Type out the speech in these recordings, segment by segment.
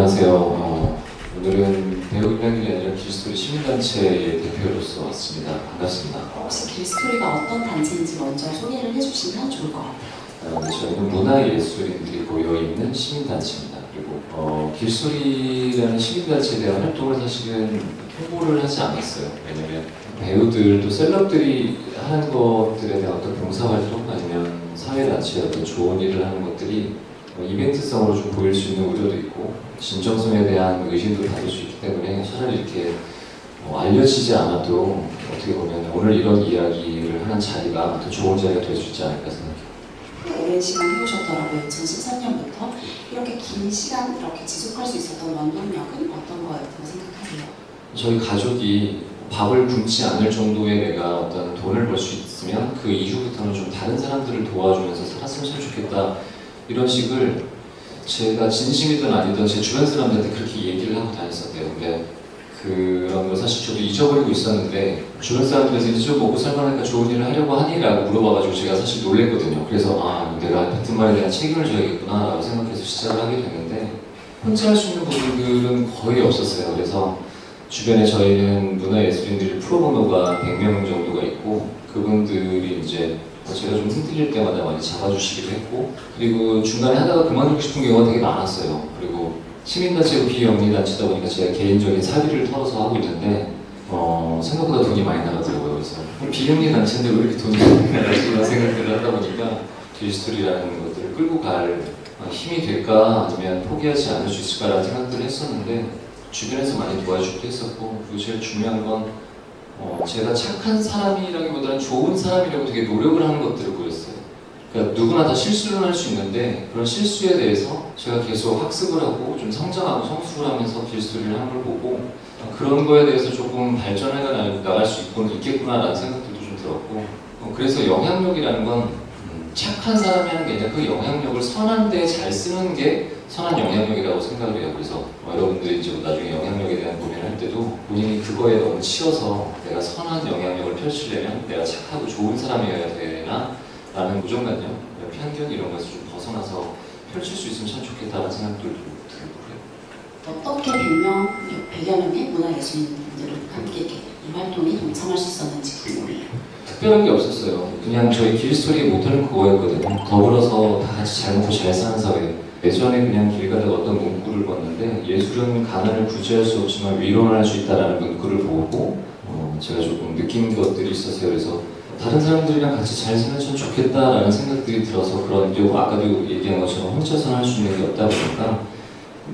안녕하세요. 오늘은 배우 이야기가 아니라 길스토리 시민단체의 대표로서 왔습니다. 반갑습니다. 혹시 길스토리가 어떤 단체인지 먼저 소개를 해주시면 좋을 것 같아요. 저희는 문화예술인들이 모여있는 시민단체입니다. 그리고 길스토리라는 시민단체에 대한 활동을 사실은 홍보를 하지 않았어요. 왜냐면 배우들 또 셀럽들이 하는 것들에 대한 어떤 봉사활동 아니면 사회단체의 어떤 좋은 일을 하는 것들이 이벤트성으로 좀 보일 수 있는 우려도 있고 진정성에 대한 의심도 받을 수 있기 때문에 차라리 이렇게 알려지지 않아도 어떻게 보면 오늘 이런 이야기를 하는 자리가 더 좋은 자리가 될 수 있지 않을까 생각해요. 오랜 시간 해오셨더라고요. 2013년부터 이렇게 긴 시간 이렇게 지속할 수 있었던 원동력은 어떤 거였다고 생각하세요? 저희 가족이 밥을 굶지 않을 정도의 내가 어떤 돈을 벌 수 있으면 그 이후부터는 좀 다른 사람들을 도와주면서 살았으면 참 좋겠다 이런 식을 제가 진심이든 아니든 제 주변 사람들한테 그렇게 얘기를 하고 다녔었대요. 근데 그런 거 사실 저도 잊어버리고 있었는데 주변 사람들에서 이제 좀 먹고 살만하니까 좋은 일을 하려고 하니? 라고 물어봐가지고 제가 사실 놀랬거든요. 그래서 내가 뱉은 말에 대한 책임을 져야겠구나 라고 생각해서 시작을 하게 됐는데 혼자 할 수 있는 부분들은 거의 없었어요. 그래서 주변에 저희는 문화예술인들이 프로보노가 100명 정도가 있고 그분들이 이제 제가 좀 흔들릴 때마다 많이 잡아주시기도 했고 그리고 중간에 하다가 그만두고 싶은 경우가 되게 많았어요. 그리고 시민단체고 비영리단체다 보니까 제가 개인적인 사비를 털어서 하고 있는데 생각보다 돈이 많이 나가더라고요. 그래서 비영리단체인데 왜 이렇게 돈이 많이 나가지? 이런 생각들을 하다 보니까 길스토리라는 것들을 끌고 갈 힘이 될까 아니면 포기하지 않을 수 있을까라는 생각들을 했었는데 주변에서 많이 도와주기도 했었고 그리고 제일 중요한 건 제가 착한 사람이라기보다는 좋은 사람이라고 되게 노력을 하는 것들을 보였어요. 그러니까 누구나 다 실수를 할 수 있는데 그런 실수에 대해서 제가 계속 학습을 하고 좀 성장하고 성숙을 하면서 길스토리를 하는 걸 보고 그런 거에 대해서 조금 발전해 나갈 수 있겠구나라는 생각들도 좀 들었고 그래서 영향력이라는 건 착한 사람이 하는 게 아니라 그 영향력을 선한 데에 잘 쓰는 게 선한 영향력이라고 생각을 해요. 그래서 여러분들이 이제 나중에 영향력에 대한 고민을 할 때도 본인이 그거에 너무 치여서 내가 선한 영향력을 펼치려면 내가 착하고 좋은 사람이어야 되나? 라는 고정관념, 편견 이런 것에서 좀 벗어나서 펼칠 수 있으면 참 좋겠다는 생각도 들고 그래요. 어떻게 100여 명의 문화예술인들을 함께 이렇게 이 활동에 동참할 수 있었는지 궁금해요. 특별한 게 없었어요. 그냥 저희 길스토리의 모토는 그거였거든요. 더불어서 다 같이 잘 먹고 잘 사는 사회. 예전에 그냥 길 가다가 어떤 문구를 봤는데 예술은 가난을 구제할 수 없지만 위로는 할 수 있다는 문구를 보고 제가 조금 느낀 것들이 있었어요. 그래서 다른 사람들이랑 같이 잘 살면 참 좋겠다라는 생각들이 들어서 그런 아까도 얘기한 것처럼 혼자서 할 수 있는 게 없다 보니까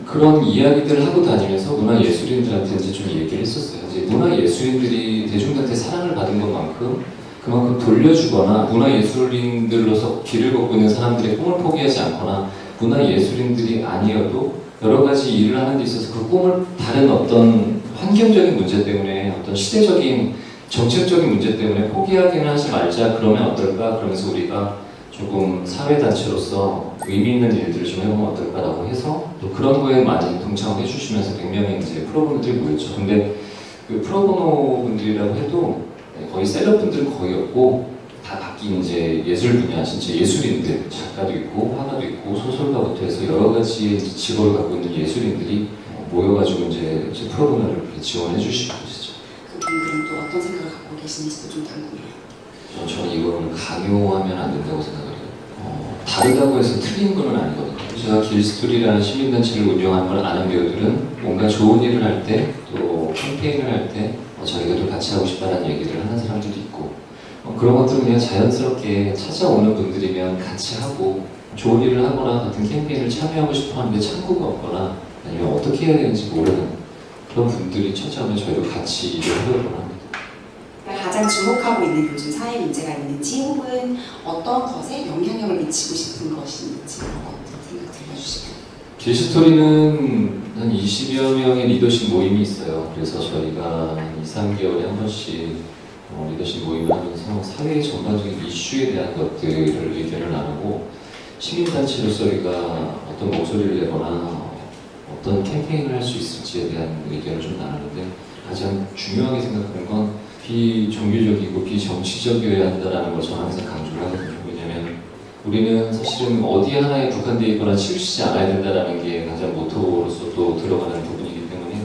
그런 이야기들을 하고 다니면서 문화예술인들한테 이제 좀 얘기를 했었어요. 이제 문화예술인들이 대중들한테 사랑을 받은 것만큼 그만큼 돌려주거나 문화예술인들로서 길을 걷고 있는 사람들의 꿈을 포기하지 않거나 문화예술인들이 아니어도 여러 가지 일을 하는 데 있어서 그 꿈을 다른 어떤 환경적인 문제 때문에 어떤 시대적인 정책적인 문제 때문에 포기하기는 하지 말자 그러면 어떨까? 그러면서 우리가 조금 사회단체로서 의미 있는 일들을 좀 해보면 어떨까라고 해서 또 그런 거에 많이 동참을 해주시면서 100명의 이제 프로분들이 모였죠. 근데 그 프로보노 분들이라고 해도 거의 셀럽분들은 거의 없고 다 바뀐 이제 예술 분야, 진짜 예술인들, 작가도 있고 화가도 있고 소설가부터 해서 여러 가지 직업을 갖고 있는 예술인들이 모여가지고 이제 프로보노를 지원해 주시고 계시죠. 그분들은 또 어떤 생각을 갖고 계시는지도 좀 궁금해요. 저는 이거를 강요하면 안 된다고 생각을 해요. 다르다고 해서 틀린 건 아니거든요. 제가 길스토리라는 시민단체를 운영하는 걸 아는 배우들은 뭔가 좋은 일을 할 때 또 캠페인을 할 때 자기들도 같이 하고 싶다는 얘기를 하는 사람들도 있고 그런 것들은 그냥 자연스럽게 찾아오는 분들이면 같이 하고 좋은 일을 하거나 같은 캠페인을 참여하고 싶어 하는데 창구가 없거나 아니면 어떻게 해야 되는지 모르는 그런 분들이 찾아오면 저희도 같이 일을 하려고 합니다. 가장 주목하고 있는 요즘 사회 문제가 있는지 혹은 어떤 것에 영향력을 미치고 싶은 것인지 어떤 생각 들려주시면. 길스토리는 한 20여 명의 리더십 모임이 있어요. 그래서 저희가 2, 3개월에 한 번씩 리더십 모임을 하면서 사회 전반적인 이슈에 대한 것들을 의견을 나누고 시민단체로서 우리가 어떤 목소리를 내거나 어떤 캠페인을 할 수 있을지에 대한 의견을 좀 나누는데 가장 중요하게 생각하는 건 비종교적이고 비정치적이어야 한다는 걸 저는 항상 강조를 하거든요. 왜냐하면 우리는 사실은 어디 하나에 국한되어 있거나 치우치지 않아야 된다는 게 가장 모토로서 또 들어가는 부분이기 때문에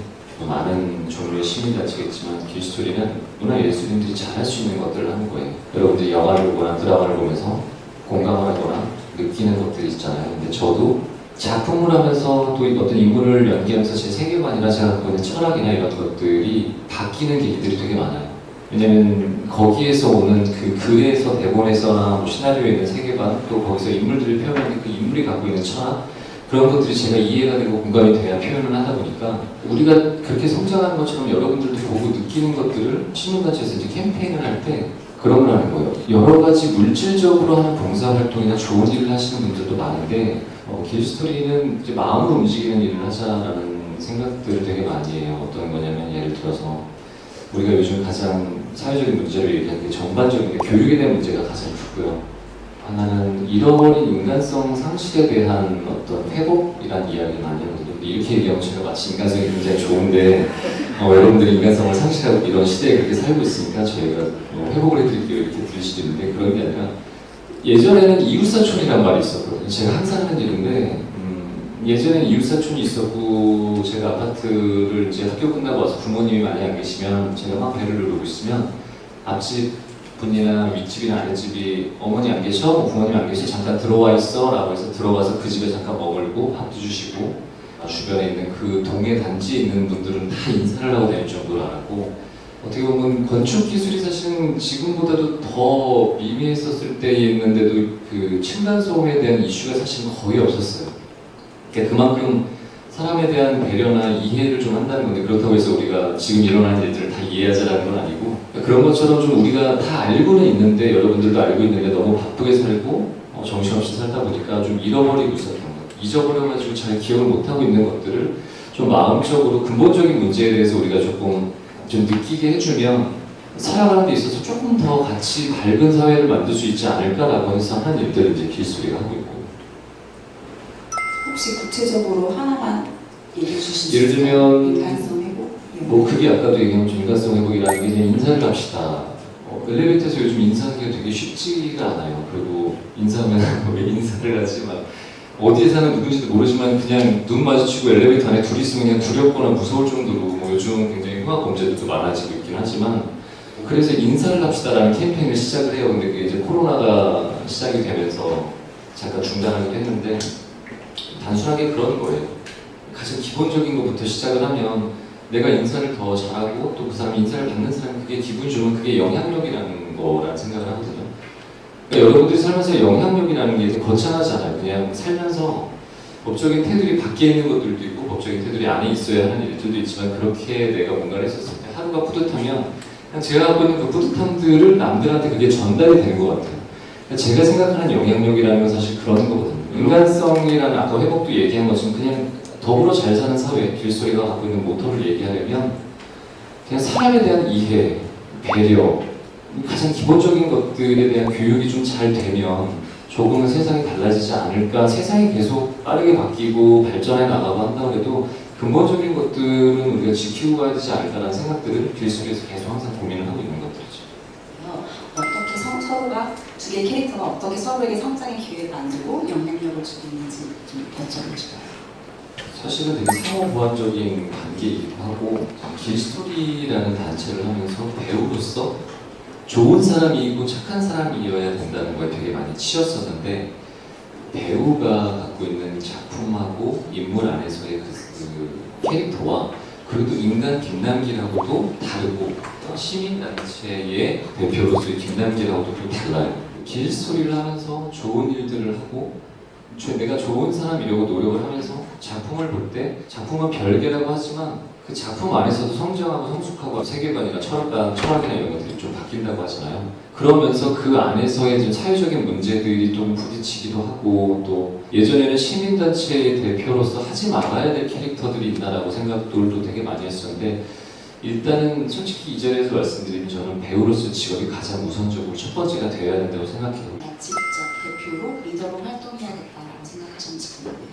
많은 종류의 시민단체겠지만 길스토리는 문화예술인들이 잘할 수 있는 것들을 하는 거예요. 여러분들이 영화를 보거나 드라마를 보면서 공감하거나 느끼는 것들이 있잖아요. 근데 저도 작품을 하면서 또 어떤 인물을 연기하면서 제 세계관이나 제가 갖고 있는 철학이나 이런 것들이 바뀌는 계기들이 되게 많아요. 왜냐면 거기에서 오는 그 글에서 대본에서나 뭐 시나리오에 있는 세계관 또 거기서 인물들이 표현하는 그 인물이 갖고 있는 철학 그런 것들이 제가 이해가 되고 공감이 돼야 표현을 하다 보니까 우리가 그렇게 성장하는 것처럼 여러분들도 보고 느끼는 것들을 시민단체에서 이제 캠페인을 할 때 그런 걸 하는 거예요. 여러 가지 물질적으로 하는 봉사활동이나 좋은 일을 하시는 분들도 많은데 길스토리는 이제 마음으로 움직이는 일을 하자라는 생각들을 되게 많이 해요. 어떤 거냐면 예를 들어서 우리가 요즘 가장 사회적인 문제로 얘기하는 게 전반적인 게 교육에 대한 문제가 가장 크고요. 하나는 잃어버린 인간성 상실에 대한 어떤 회복이라는 이야기를 많이 하거든요. 이렇게 얘기하면 제가 마치 인간성이 굉장히 좋은데 여러분들이 인간성을 상실하고 이런 시대에 그렇게 살고 있으니까 저희가 회복을 해드릴게요 이렇게 들을 수도 있는데 그런 게 아니라 예전에는 이웃사촌이란 말이 있었거든요. 제가 항상 하는 일인데 예전에는 이웃사촌이 있었고 제가 아파트를 이제 학교 끝나고 와서 부모님이 많이 안 계시면 제가 막 배를 누르고 있으면 앞집 분이나 윗집이나 아랫집이 어머니 안 계셔? 뭐 부모님 안 계셔? 잠깐 들어와 있어? 라고 해서 들어가서 그 집에 잠깐 머물고 밥도 주시고 주변에 있는 그 동네 단지에 있는 분들은 다 인사를 하고 다닐 정도로 알았고 어떻게 보면 건축 기술이 사실은 지금보다도 더 미미했었을 때였는데도 그 층간소음에 대한 이슈가 사실은 거의 없었어요. 그러니까 그만큼 사람에 대한 배려나 이해를 좀 한다는 건데 그렇다고 해서 우리가 지금 일어나는 일들을 다 이해하자라는 건 아니고 그런 것처럼 좀 우리가 다 알고는 있는데 여러분들도 알고 있는데 너무 바쁘게 살고 정신없이 살다 보니까 좀 잃어버리고 있었던 것 잊어버려가지고 잘 기억을 못하고 있는 것들을 좀 마음적으로 근본적인 문제에 대해서 우리가 조금 좀 느끼게 해주면 살아가는 데 있어서 조금 더 같이 밝은 사회를 만들 수 있지 않을까라고 해서 하는 일들을 이제 길소리가 하고 있고 혹시 구체적으로 하나만 얘기해 주실 수 예를 있어요? 들면 인간성 회복? 뭐 그게 아까도 얘기한 인간성 회복이라는 게 그냥 인사를 합시다. 엘리베이터에서 요즘 인사하기가 되게 쉽지가 않아요. 그리고 인사하면 왜 인사를 하지 막 어디에 사는 누군지도 모르지만 그냥 눈 마주치고 엘리베이터 안에 둘이 있으면 그냥 두렵거나 무서울 정도로 뭐 요즘은 굉장히 흉악 범죄들도 많아지고 있긴 하지만 그래서 인사를 합시다라는 캠페인을 시작을 해요. 근데 그게 이제 코로나가 시작이 되면서 잠깐 중단하기도 했는데 단순하게 그런 거예요. 가장 기본적인 것부터 시작을 하면 내가 인사를 더 잘하고 또 그 사람이 인사를 받는 사람이 그게 기분이 좋으면 그게 영향력이라는 거라는 생각을 하거든요. 그러니까 여러분들이 살면서 영향력이라는 게 거창하잖아요. 그냥 살면서 법적인 테두리 밖에 있는 것들도 있고 법적인 테두리 안에 있어야 하는 일들도 있지만 그렇게 내가 뭔가를 했었을 때 하루가 뿌듯하면 그냥 제가 갖고 있는 그 뿌듯함들을 남들한테 그게 전달이 되는 것 같아요. 그러니까 제가 생각하는 영향력이라는 건 사실 그런 거거든요. 인간성이라는 아까 회복도 얘기한 것처럼 그냥 더불어 잘 사는 사회, 길소리가 갖고 있는 모토를 얘기하려면 그냥 사람에 대한 이해, 배려, 가장 기본적인 것들에 대한 교육이 좀 잘 되면 조금은 세상이 달라지지 않을까. 세상이 계속 빠르게 바뀌고 발전해 나가고 한다 그래도 근본적인 것들은 우리가 지키고 가야 되지 않을까라는 생각들을 길소리에서 계속 항상 고민을 하고 있는 것들이죠. 어떻게 서로가 두 개의 캐릭터가 어떻게 서로에게 성장의 기회를 만들고 영향력을 주고 있는지 좀 여쭤보고 싶어요. 사실은 되게 상호보완적인 관계이기도 하고 길스토리라는 단체를 하면서 배우로서 좋은 사람이고 착한 사람이어야 된다는 거에 되게 많이 치였었는데 배우가 갖고 있는 작품하고 인물 안에서의 그 캐릭터와 그리고 인간 김남길하고도 다르고 시민단체의 대표로서의 김남길하고도 좀 달라요. 길스토리를 하면서 좋은 일들을 하고 내가 좋은 사람이려고 노력을 하면서 작품을 볼 때 작품은 별개라고 하지만 그 작품 안에서도 성장하고 성숙하고 세계관이나 철학이나 이런 것들이 좀 바뀐다고 하잖아요. 그러면서 그 안에서의 좀 사회적인 문제들이 좀 부딪히기도 하고 또 예전에는 시민단체의 대표로서 하지 말아야 될 캐릭터들이 있나라고 생각들도 되게 많이 했었는데 일단은 솔직히 이 자리에서 말씀드리면 저는 배우로서 직업이 가장 우선적으로 첫 번째가 되어야 된다고 생각해요. 직접 대표로 리더로 활동해야겠다라고 생각하셨는지 궁금해요.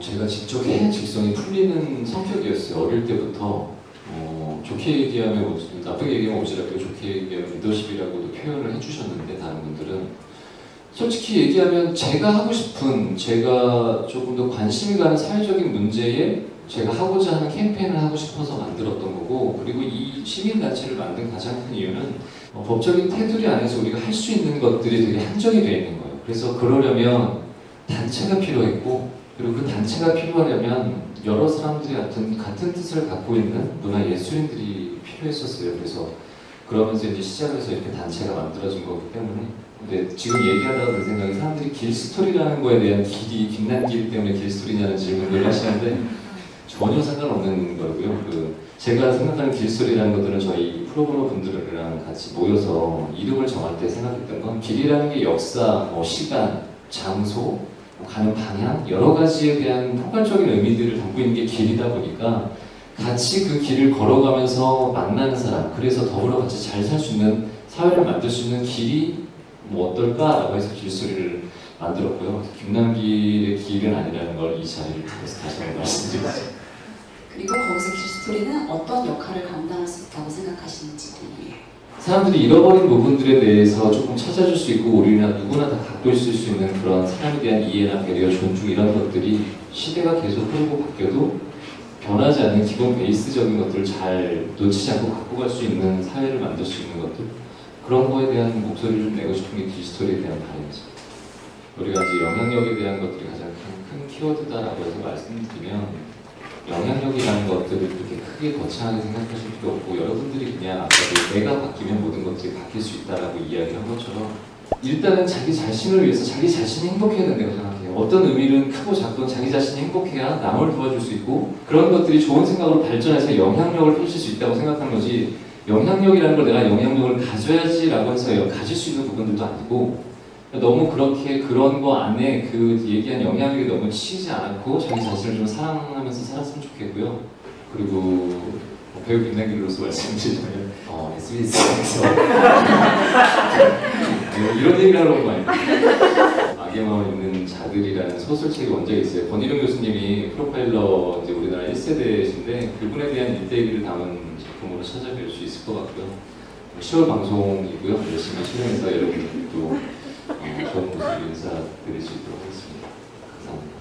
제가 직접 해야 직성이 풀리는 성격이었어요. 어릴 때부터 좋게 얘기하면 나쁘게 얘기하면 오지랖이고 좋게 얘기하면 리더십이라고도 표현을 해주셨는데 다른 분들은 솔직히 얘기하면 제가 하고 싶은, 제가 조금 더 관심이 가는 사회적인 문제에 제가 하고자 하는 캠페인을 하고 싶어서 만들었던 거고, 그리고 이 시민단체를 만든 가장 큰 이유는 법적인 테두리 안에서 우리가 할 수 있는 것들이 되게 한정이 되어 있는 거예요. 그래서 그러려면 단체가 필요했고, 그리고 그 단체가 필요하려면 여러 사람들이 같은 뜻을 갖고 있는 문화예술인들이 필요했었어요. 그래서 그러면서 이제 시작해서 이렇게 단체가 만들어진 거기 때문에. 근데 지금 얘기하다가 든 생각이, 사람들이 길스토리라는 거에 대한 길이, 빛난 길 때문에 길스토리냐는 질문을 하시는데 전혀 상관없는 거고요. 제가 생각하는 길스토리라는 것들은 저희 프로보노 분들이랑 같이 모여서 이름을 정할 때 생각했던 건, 길이라는 게 역사, 시간, 장소, 가는 방향, 여러 가지에 대한 폭발적인 의미들을 담고 있는 게 길이다 보니까 같이 그 길을 걸어가면서 만나는 사람, 그래서 더불어 같이 잘 살 수 있는 사회를 만들 수 있는 길이 어떨까라고 해서 길소리를 만들었고요. 김남길의 길은 아니라는 걸 이 자리를 통해서 다시 한번 말씀드리겠습니다. 그리고 거기서 길스토리는 어떤 역할을 감당할 수 있다고 생각하시는지 궁금해요. 사람들이 잃어버린 부분들에 대해서 조금 찾아줄 수 있고, 우리나 누구나 다 갖고 있을 수 있는 그런 사람에 대한 이해나 배려, 존중, 이런 것들이 시대가 계속 흐르고 바뀌어도 변하지 않는 기본 베이스적인 것들을 잘 놓치지 않고 갖고 갈 수 있는 사회를 만들 수 있는 것들, 그런 거에 대한 목소리를 좀 내고 싶은 게 길스토리에 대한 바람이죠. 우리가 이제 영향력에 대한 것들이 가장 큰 키워드다라고 해서 말씀드리면, 영향력이라는 것들을 그렇게 크게 거창하게 생각하실 필요 없고, 여러분들이 그냥 아까도 내가 바뀌면 모든 것들이 바뀔 수 있다라고 이야기한 것처럼, 일단은 자기 자신을 위해서 자기 자신이 행복해야 된다고 생각해요. 어떤 의미는 크고 작든 자기 자신이 행복해야 남을 도와줄 수 있고, 그런 것들이 좋은 생각으로 발전해서 영향력을 펼칠 수 있다고 생각하는 거지, 영향력이라는 걸 내가 영향력을 가져야지라고 해서 가질 수 있는 부분들도 아니고, 너무 그렇게 그런 거 안에 그 얘기한 영향력이 너무 치이지 않고 자기 자신을 좀 사랑하면서 살았으면 좋겠고요. 그리고 배우 김남길로서 말씀드리자면 SBS에서 이런 얘기를 하러 온 거 아니에요. 악의 마음을 읽는 자들이라는 소설책이 원작이 있어요. 권희룡 교수님이 프로파일러 이제 우리나라 1세대신데 그분에 대한 일대기를 담은 작품으로 찾아뵐 수 있을 것 같고요. 10월 방송이고요. 열심히 출연해서 여러분들도 좋은 모습 인사드릴 수 있도록 하겠습니다. 감사합니다.